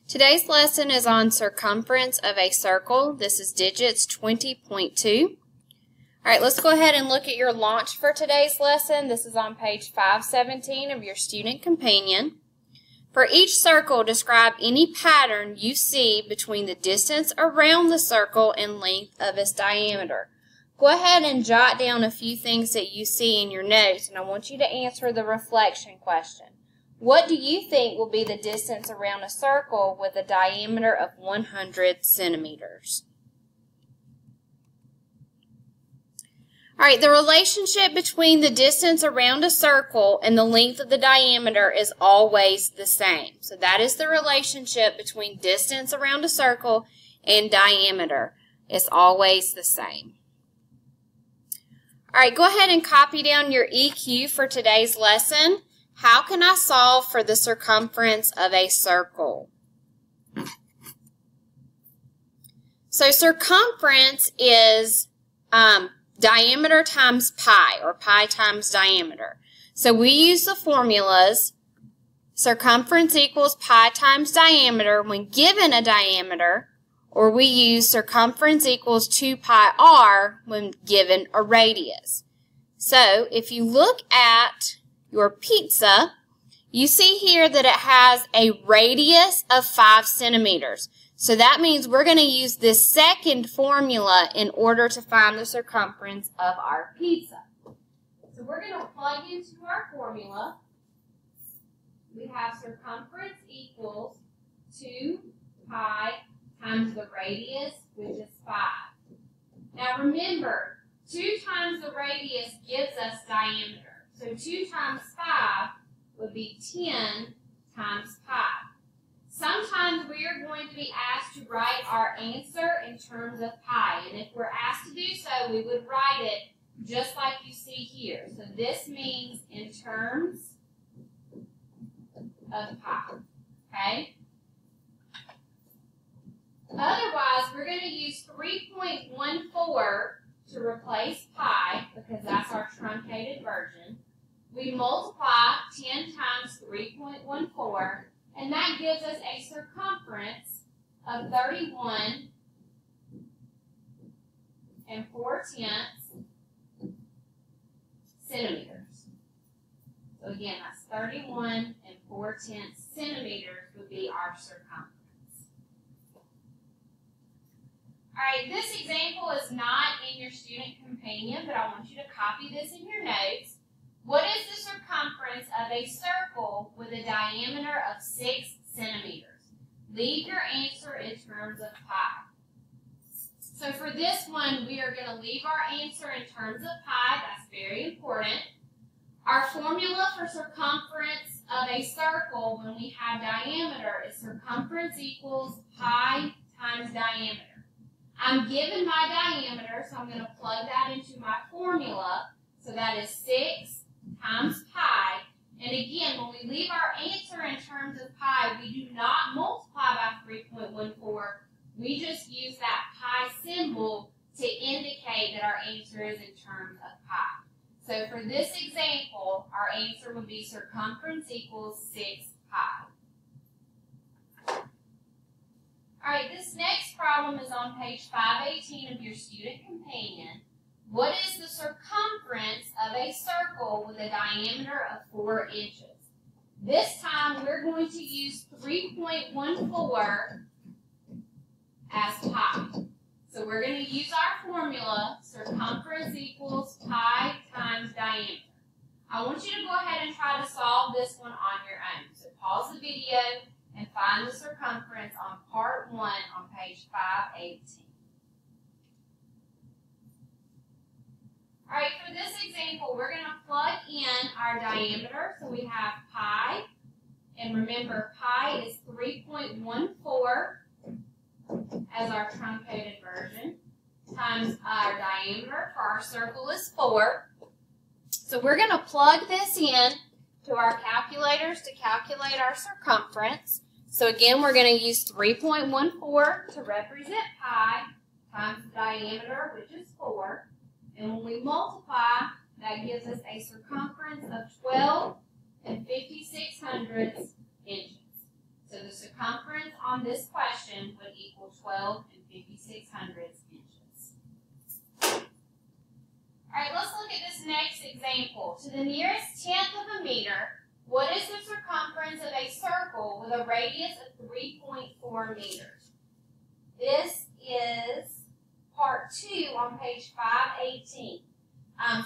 Today's lesson is on circumference of a circle. This is digits 20.2. All right, let's go ahead and look at your launch for today's lesson. This is on page 517 of your student companion. For each circle, describe any pattern you see between the distance around the circle and length of its diameter. Go ahead and jot down a few things that you see in your notes, and I want you to answer the reflection question. What do you think will be the distance around a circle with a diameter of 100 centimeters? All right, the relationship between the distance around a circle and the length of the diameter is always the same. So that is the relationship between distance around a circle and diameter. It's always the same. All right, go ahead and copy down your EQ for today's lesson. How can I solve for the circumference of a circle? So circumference is diameter times pi, or pi times diameter. So we use the formulas circumference equals pi times diameter when given a diameter, or we use circumference equals 2 pi r when given a radius. So if you look at your pizza, you see here that it has a radius of 5 centimeters. So that means we're going to use this second formula in order to find the circumference of our pizza. So we're going to plug into our formula. We have circumference equals 2 pi times the radius, which is 5. Now remember, 2 times the radius gives us diameter. So 2 times 5 would be 10 times pi. Sometimes we are going to be asked to write our answer in terms of pi. And if we're asked to do so, we would write it just like you see here. So this means in terms of pi. Okay? Otherwise, we're going to use 3.14 to replace pi because that's our truncated version. We multiply 10 times 3.14, and that gives us a circumference of 31 4/10 centimeters. So again, that's 31 4/10 centimeters would be our circumference. All right, this example is not in your student companion, but I want you to copy this in your notes. What is the circumference of a circle with a diameter of 6 centimeters? Leave your answer in terms of pi. So for this one, we are going to leave our answer in terms of pi. That's very important. Our formula for circumference of a circle when we have diameter is circumference equals pi times diameter. I'm given my diameter, so I'm going to plug that into my formula. So that is 6 times pi. And again, when we leave our answer in terms of pi, we do not multiply by 3.14. We just use that pi symbol to indicate that our answer is in terms of pi. So for this example, our answer would be circumference equals 6 pi. All right, this next problem is on page 518 of your student companion. What is the circumference of a circle with a diameter of 4 inches? This time we're going to use 3.14 as pi. So we're going to use our formula, circumference equals pi times diameter. I want you to go ahead and try to solve this one on your own. So pause the video and find the circumference on part 1 on page 518. All right, for this example, we're going to plug in our diameter. So we have pi, and remember, pi is 3.14 as our truncated version, times our diameter for our circle is 4. So we're going to plug this in to our calculators to calculate our circumference. So again, we're going to use 3.14 to represent pi times the diameter, which is 4. And when we multiply, that gives us a circumference of 12 56/100 inches. So the circumference on on this question would equal 12 56/100 inches. All right, let's look at this next example. To the nearest tenth of a meter, what is the circumference of a circle with a radius of 3.4 meters? This is part 2 on page 518.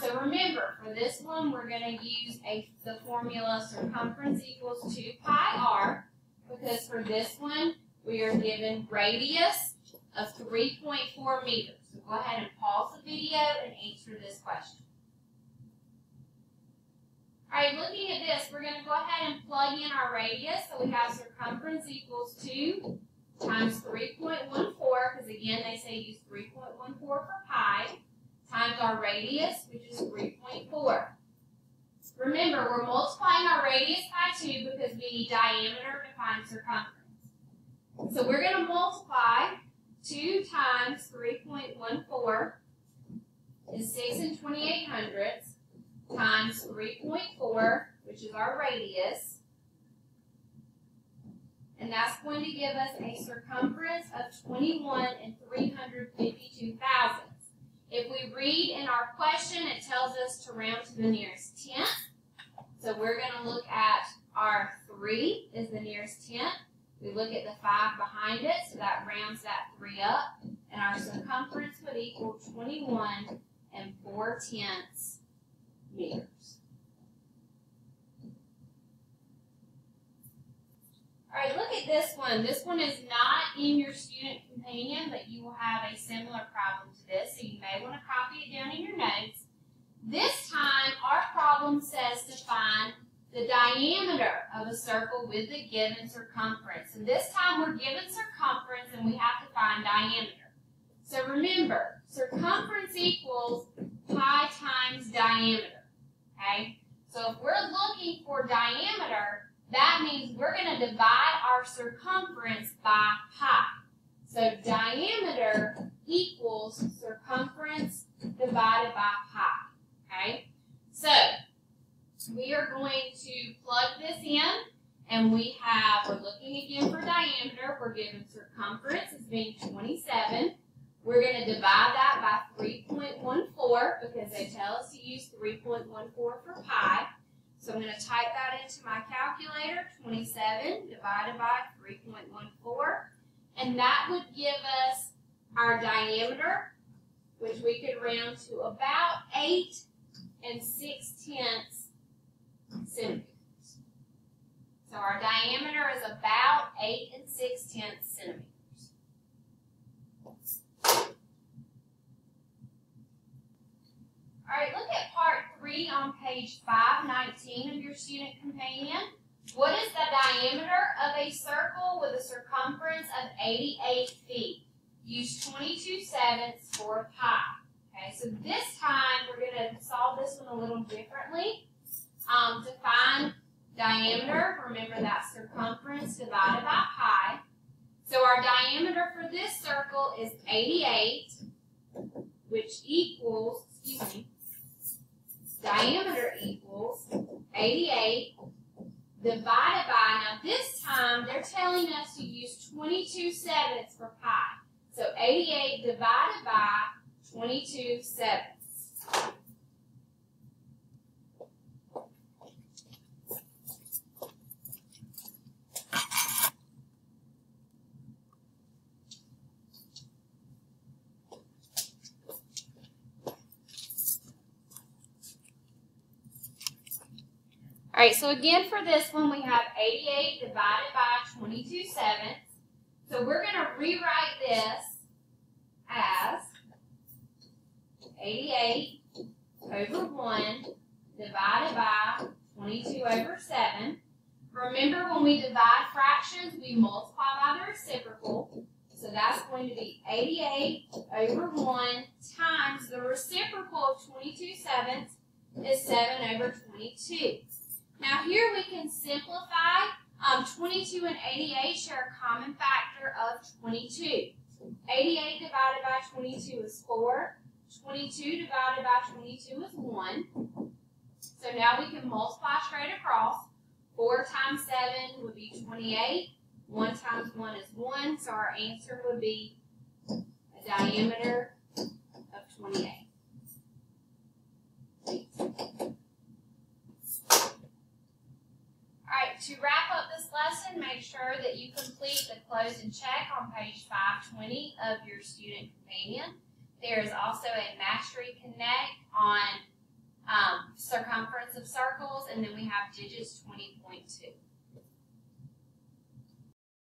So remember, for this one, we're going to use the formula circumference equals 2 pi r, because for this one, we are given radius of 3.4 meters. So go ahead and pause the video and answer this question. All right, looking at this, we're going to go ahead and plug in our radius. So we have circumference equals 2 times 3.14, because again, they say use 3.14 for pi, times our radius, which is 3.4. Remember, we're multiplying our radius by 2 because we need diameter to find circumference. So we're going to multiply 2 times 3.14 is 6 28/100 times 3.4, which is our radius. And that's going to give us a circumference of 21 352 thousandths. If we read in our question, it tells us to round to the nearest tenth. So we're going to look at our 3 is the nearest tenth. We look at the 5 behind it, so that rounds that 3 up. And our circumference would equal 21 4/10 meters. All right, look at this one. This one is not in your student companion, but you will have a similar problem to this, so you may want to copy it down in your notes. This time, our problem says to find the diameter of a circle with the given circumference. And this time, we're given circumference, and we have to find diameter. So remember, circumference equals pi times diameter, okay? So if we're looking for diameter, that means we're going to divide our circumference by pi. So diameter equals circumference divided by pi, okay? So we are going to plug this in, and we're looking again for diameter. We're given circumference as being 27. We're going to divide that by 3.14 because they tell us to use 3.14 for pi. So I'm going to type that into my calculator, 27 divided by 3.14. And that would give us our diameter, which we could round to about 8 6/10 centimeters. So our diameter is about 8 6/10 centimeters. All right, look at part 3 on page 519 of your student companion. What is the diameter of a circle with a circumference of 88 feet? Use 22/7 for pi. Okay, so this time we're going to solve this one a little differently. To find diameter, remember that's circumference divided by pi. So our diameter for this circle is 88, which equals, diameter equals 88 divided by, now this time they're telling us to use 22/7 for pi. So 88 divided by 22/7. All right, so again for this one, we have 88 divided by 22/7. So we're going to rewrite this as 88 over 1 divided by 22/7. Remember, when we divide fractions, we multiply by the reciprocal. So that's going to be 88 over 1 times the reciprocal of 22/7 is 7 over 22. Now here we can simplify. 22 and 88 share a common factor of 22. 88 divided by 22 is 4. 22 divided by 22 is 1. So now we can multiply straight across. 4 times 7 would be 28. 1 times 1 is 1, so our answer would be a diameter of 28. Alright, to wrap up this lesson, make sure that you complete the close and check on page 520 of your student companion. There is also a Mastery Connect on circumference of circles, and then we have digits 20.2.